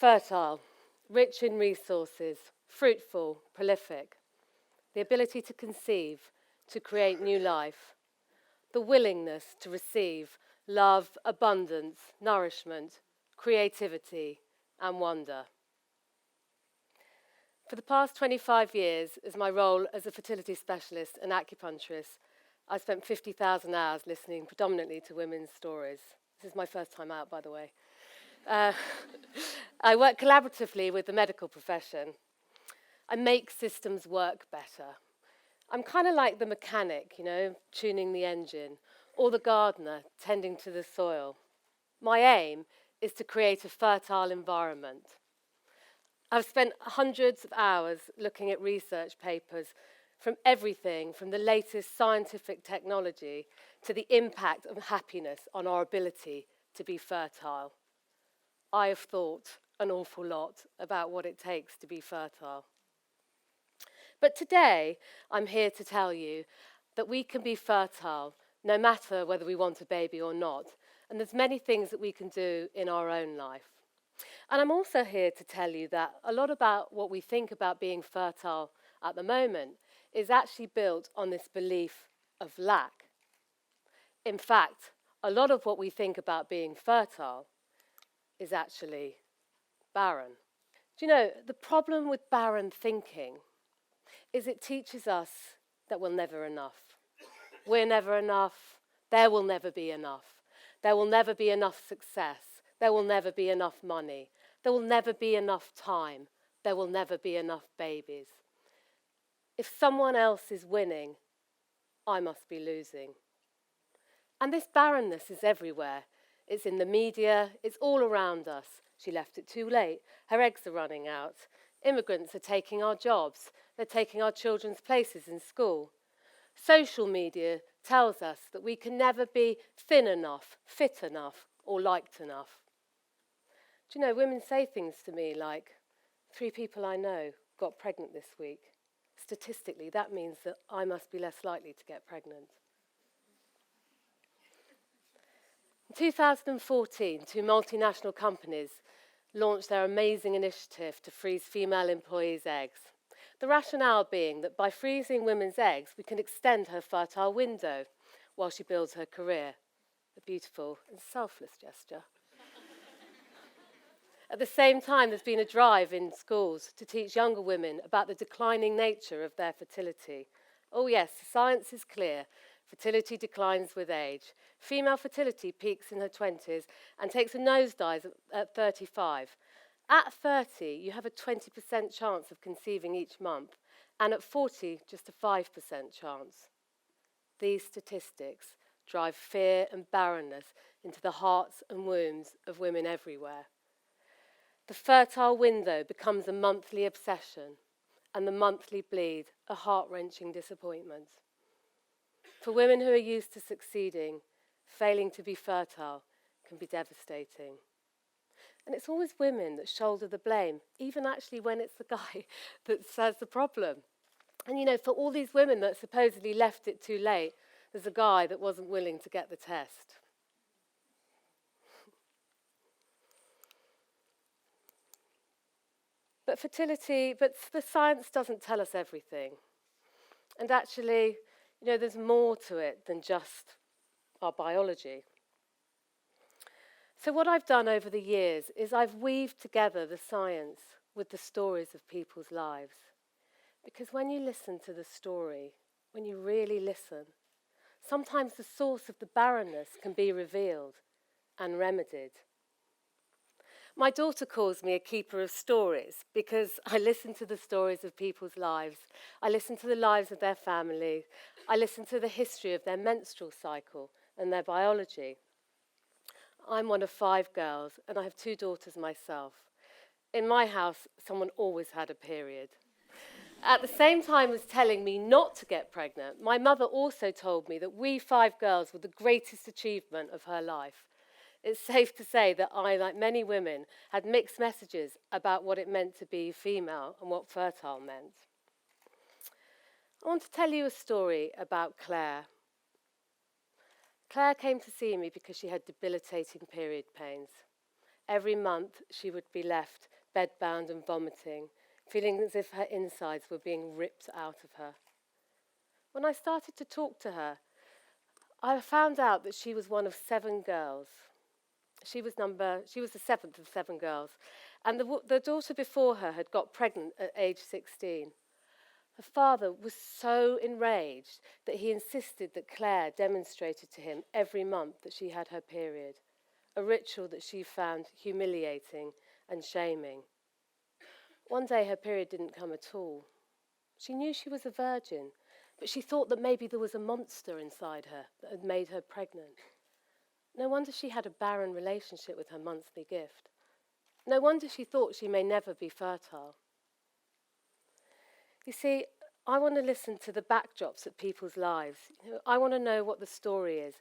Fertile, rich in resources, fruitful, prolific. The ability to conceive, to create new life. The willingness to receive love, abundance, nourishment, creativity, and wonder. For the past 25 years, as my role as a fertility specialist and acupuncturist, I've spent 50,000 hours listening predominantly to women's stories. This is my first time out, by the way. I work collaboratively with the medical profession. I make systems work better. I'm kind of like the mechanic, tuning the engine, or the gardener tending to the soil. My aim is to create a fertile environment. I've spent hundreds of hours looking at research papers from everything from the latest scientific technology to the impact of happiness on our ability to be fertile. I have thought an awful lot about what it takes to be fertile. But today, I'm here to tell you that we can be fertile no matter whether we want a baby or not. And there's many things that we can do in our own life. And I'm also here to tell you that a lot about what we think about being fertile at the moment is actually built on this belief of lack. In fact, a lot of what we think about being fertile is actually barren. Do you know, the problem with barren thinking is it teaches us that we're never enough. We're never enough. There will never be enough. There will never be enough success. There will never be enough money. There will never be enough time. There will never be enough babies. If someone else is winning, I must be losing. And this barrenness is everywhere. It's in the media. It's all around us. She left it too late. Her eggs are running out. Immigrants are taking our jobs. They're taking our children's places in school. Social media tells us that we can never be thin enough, fit enough, or liked enough. Do you know, women say things to me like, 3 people I know got pregnant this week. Statistically, that means that I must be less likely to get pregnant. In 2014, 2 multinational companies launched their amazing initiative to freeze female employees' eggs. The rationale being that by freezing women's eggs, we can extend her fertile window while she builds her career. A beautiful and selfless gesture. At the same time, there's been a drive in schools to teach younger women about the declining nature of their fertility. Oh yes, the science is clear. Fertility declines with age. Female fertility peaks in her 20s and takes a nosedive at 35. At 30, you have a 20% chance of conceiving each month, and at 40, just a 5% chance. These statistics drive fear and barrenness into the hearts and wombs of women everywhere. The fertile window becomes a monthly obsession, and the monthly bleed a heart-wrenching disappointment. For women who are used to succeeding, failing to be fertile can be devastating. And it's always women that shoulder the blame, even actually when it's the guy that says the problem. And for all these women that supposedly left it too late, there's a guy that wasn't willing to get the test. But the science doesn't tell us everything. And actually, there's more to it than just our biology. So what I've done over the years is I've weaved together the science with the stories of people's lives. Because when you listen to the story, when you really listen, sometimes the source of the barrenness can be revealed and remedied. My daughter calls me a keeper of stories because I listen to the stories of people's lives. I listen to the lives of their family. I listen to the history of their menstrual cycle and their biology. I'm one of 5 girls, and I have 2 daughters myself. In my house, someone always had a period. At the same time as telling me not to get pregnant, my mother also told me that we 5 girls were the greatest achievement of her life. It's safe to say that I, like many women, had mixed messages about what it meant to be female and what fertile meant. I want to tell you a story about Claire. Claire came to see me because she had debilitating period pains. every month she would be left bedbound and vomiting, feeling as if her insides were being ripped out of her. When I started to talk to her, I found out that she was one of 7 girls. She was the 7th of 7 girls. And the daughter before her had got pregnant at age 16. Her father was so enraged that he insisted that Claire demonstrated to him every month that she had her period, a ritual that she found humiliating and shaming. One day her period didn't come at all. She knew she was a virgin, but she thought that maybe there was a monster inside her that had made her pregnant. No wonder she had a barren relationship with her monthly gift. No wonder she thought she may never be fertile. You see, I want to listen to the backdrops of people's lives. I want to know what the story is.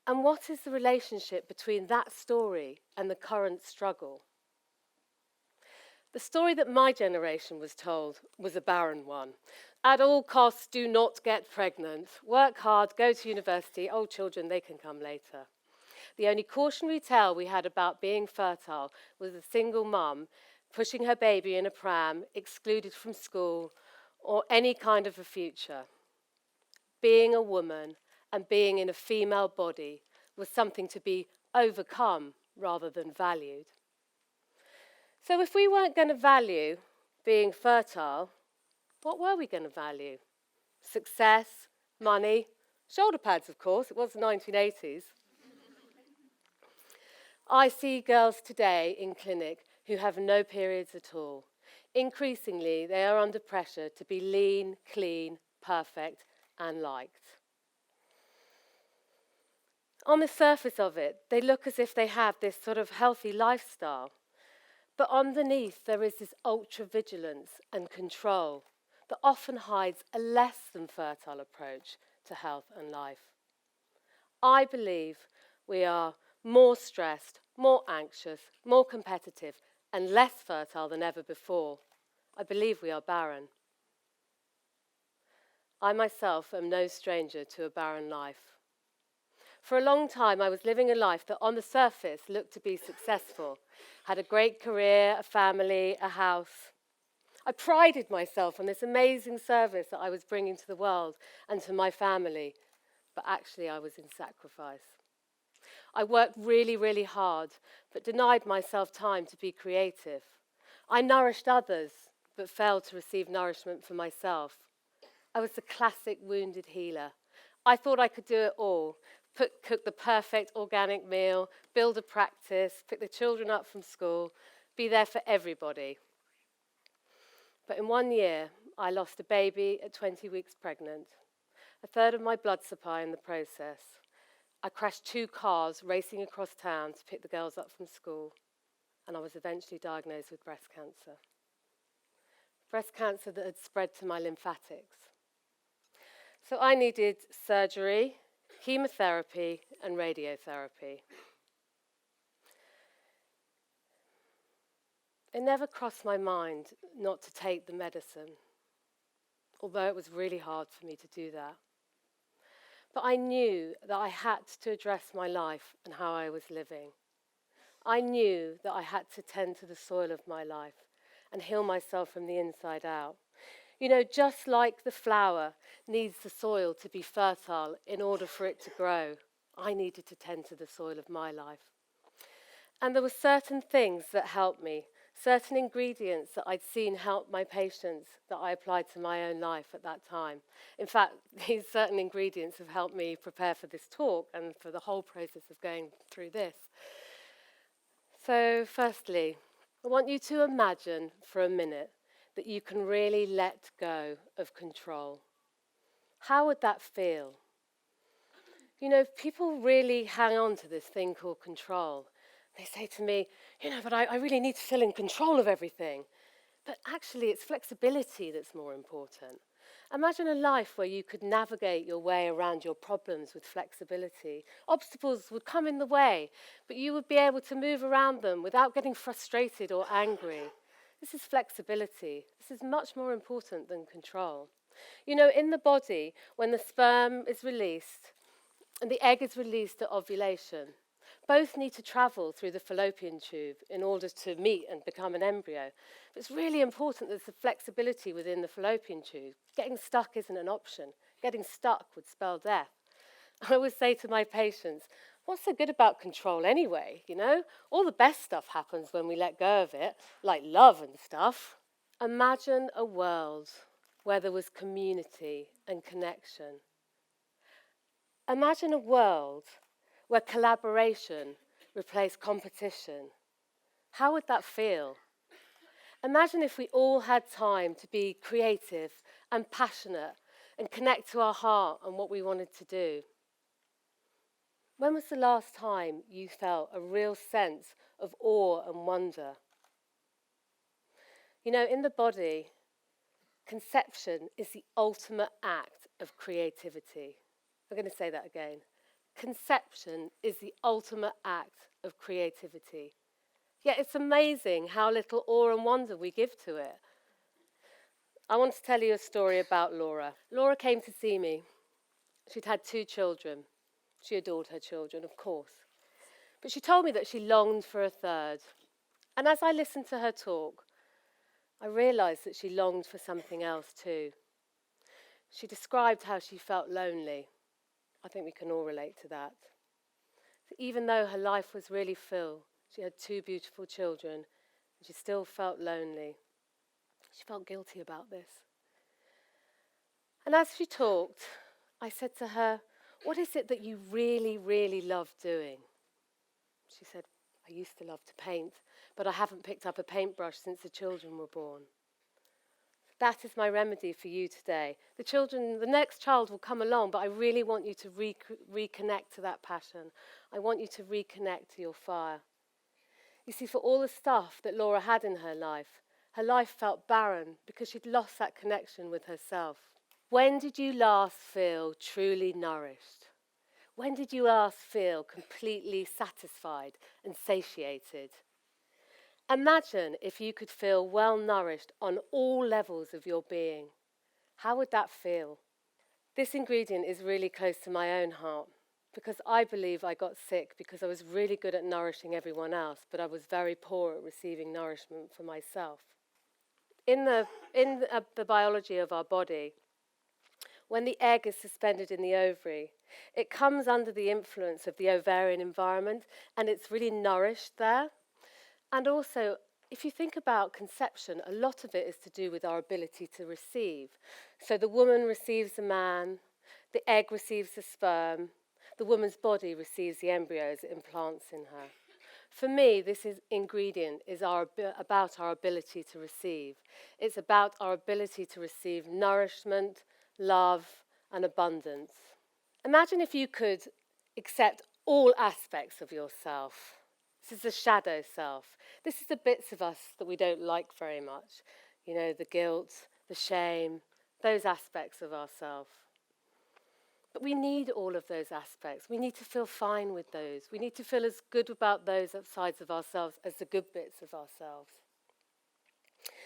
And what is the relationship between that story and the current struggle? The story that my generation was told was a barren one. At all costs, do not get pregnant. Work hard, go to university. Old children, they can come later. The only cautionary tale we had about being fertile was a single mum pushing her baby in a pram, excluded from school, or any kind of a future. Being a woman and being in a female body was something to be overcome rather than valued. So if we weren't going to value being fertile, what were we going to value? Success, money, shoulder pads, of course. It was the 1980s. I see girls today in clinic who have no periods at all. Increasingly, they are under pressure to be lean, clean, perfect, and liked. On the surface of it, they look as if they have this sort of healthy lifestyle. But underneath, there is this ultra-vigilance and control that often hides a less than fertile approach to health and life. I believe we are more stressed, more anxious, more competitive, and less fertile than ever before. I believe we are barren. I myself am no stranger to a barren life. For a long time, I was living a life that on the surface looked to be successful. Had a great career, a family, a house. I prided myself on this amazing service that I was bringing to the world and to my family, but actually I was in sacrifice. I worked really, really hard, but denied myself time to be creative. I nourished others, but failed to receive nourishment for myself. I was the classic wounded healer. I thought I could do it all. Cook the perfect organic meal, build a practice, pick the children up from school, be there for everybody. But in 1 year, I lost a baby at 20 weeks pregnant, a third of my blood supply in the process. I crashed 2 cars racing across town to pick the girls up from school, and I was eventually diagnosed with breast cancer. Breast cancer that had spread to my lymphatics. So I needed surgery, chemotherapy, and radiotherapy. It never crossed my mind not to take the medicine, although it was really hard for me to do that. But I knew that I had to address my life and how I was living. I knew that I had to tend to the soil of my life and heal myself from the inside out. You know, just like the flower needs the soil to be fertile in order for it to grow, I needed to tend to the soil of my life. And there were certain things that helped me, certain ingredients that I'd seen help my patients that I applied to my own life at that time. In fact, these certain ingredients have helped me prepare for this talk and for the whole process of going through this. So firstly, I want you to imagine for a minute that you can really let go of control. How would that feel? You know, people really hang on to this thing called control. They say to me, but I really need to feel in control of everything. But actually, it's flexibility that's more important. Imagine a life where you could navigate your way around your problems with flexibility. Obstacles would come in the way, but you would be able to move around them without getting frustrated or angry. This is flexibility. This is much more important than control. You know, in the body, when the sperm is released and the egg is released at ovulation, Both need to travel through the fallopian tube in order to meet and become an embryo. But it's really important there's the flexibility within the fallopian tube. Getting stuck isn't an option. Getting stuck would spell death. I always say to my patients, what's so good about control anyway, you know? All the best stuff happens when we let go of it, like love and stuff. Imagine a world where there was community and connection. Imagine a world where collaboration replaced competition. How would that feel? Imagine if we all had time to be creative and passionate and connect to our heart and what we wanted to do. When was the last time you felt a real sense of awe and wonder? You know, in the body, conception is the ultimate act of creativity. I'm going to say that again. Conception is the ultimate act of creativity. Yet it's amazing how little awe and wonder we give to it. I want to tell you a story about Laura. Laura came to see me. She'd had 2 children. She adored her children, of course. But she told me that she longed for a third. And as I listened to her talk, I realised that she longed for something else too. She described how she felt lonely. I think we can all relate to that. So even though her life was really full, she had 2 beautiful children, and she still felt lonely. She felt guilty about this. And as she talked, I said to her, what is it that you really, really love doing? She said, I used to love to paint, but I haven't picked up a paintbrush since the children were born. That is my remedy for you today. The next child will come along, but I really want you to reconnect to that passion. I want you to reconnect to your fire. You see, for all the stuff that Laura had in her life felt barren because she'd lost that connection with herself. When did you last feel truly nourished? When did you last feel completely satisfied and satiated? Imagine if you could feel well nourished on all levels of your being. How would that feel? This ingredient is really close to my own heart because I believe I got sick because I was really good at nourishing everyone else, but I was very poor at receiving nourishment for myself. In the biology of our body, when the egg is suspended in the ovary, it comes under the influence of the ovarian environment and it's really nourished there. And also, if you think about conception, a lot of it is to do with our ability to receive. So the woman receives the man, the egg receives the sperm, the woman's body receives the embryo as it implants in her. For me, this ingredient is about our ability to receive. It's about our ability to receive nourishment, love, and abundance. Imagine if you could accept all aspects of yourself. This is the shadow self. This is the bits of us that we don't like very much. You know, the guilt, the shame, those aspects of ourselves. But we need all of those aspects. We need to feel fine with those. We need to feel as good about those sides of ourselves as the good bits of ourselves.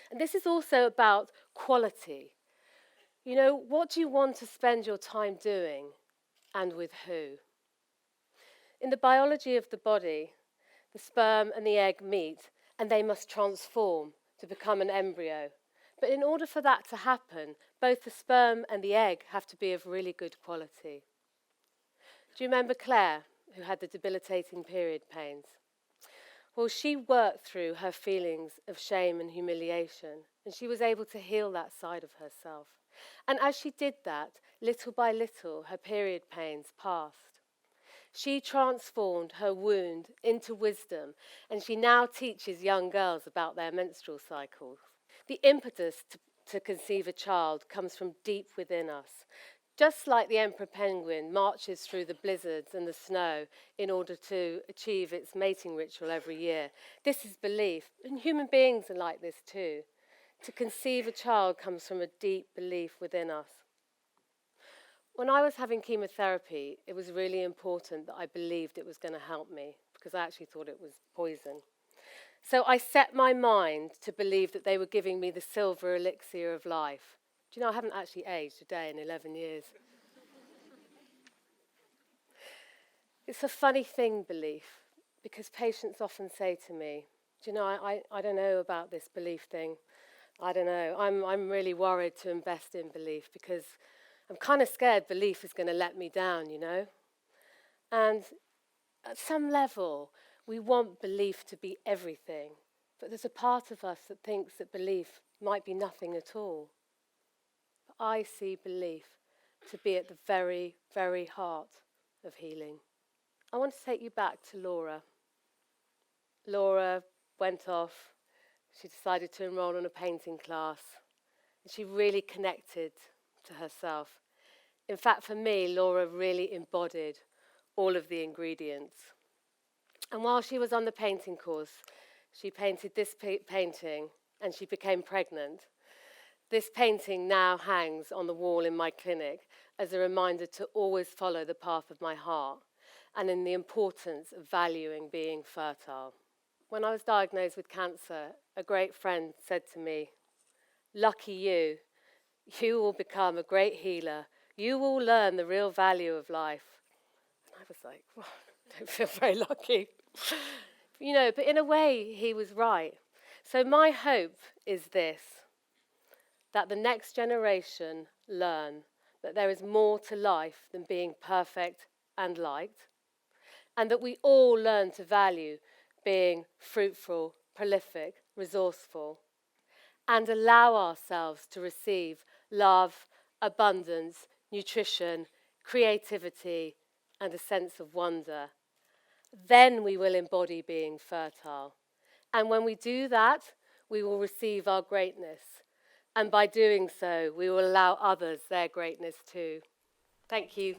And this is also about quality. You know, what do you want to spend your time doing and with who? In the biology of the body, the sperm and the egg meet and they must transform to become an embryo. But in order for that to happen, both the sperm and the egg have to be of really good quality. Do you remember Claire, who had the debilitating period pains? Well, she worked through her feelings of shame and humiliation, and she was able to heal that side of herself. And as she did that, little by little, her period pains passed. She transformed her wound into wisdom, and she now teaches young girls about their menstrual cycles. The impetus to conceive a child comes from deep within us. Just like the emperor penguin marches through the blizzards and the snow in order to achieve its mating ritual every year, this is belief. And human beings are like this too. To conceive a child comes from a deep belief within us. When I was having chemotherapy, it was really important that I believed it was going to help me because I actually thought it was poison. So I set my mind to believe that they were giving me the silver elixir of life. Do you know, I haven't actually aged a day in 11 years. It's a funny thing, belief, because patients often say to me, do you know, I don't know about this belief thing. I don't know. I'm really worried to invest in belief because I'm kind of scared belief is going to let me down, you know. And at some level, we want belief to be everything. But there's a part of us that thinks that belief might be nothing at all. But I see belief to be at the very, very heart of healing. I want to take you back to Laura. Laura went off. She decided to enroll in a painting class. And she really connected to herself. In fact, for me, Laura really embodied all of the ingredients. And while she was on the painting course, she painted this painting and she became pregnant. This painting now hangs on the wall in my clinic as a reminder to always follow the path of my heart and in the importance of valuing being fertile. When I was diagnosed with cancer, a great friend said to me, "Lucky you, you will become a great healer. You will learn the real value of life." And I was like, well, I don't feel very lucky. You know, but in a way, he was right. So my hope is this, that the next generation learn that there is more to life than being perfect and liked, and that we all learn to value being fruitful, prolific, resourceful, and allow ourselves to receive love, abundance, nutrition, creativity, and a sense of wonder. Then we will embody being fertile. And when we do that, we will receive our greatness. And by doing so, we will allow others their greatness too. Thank you.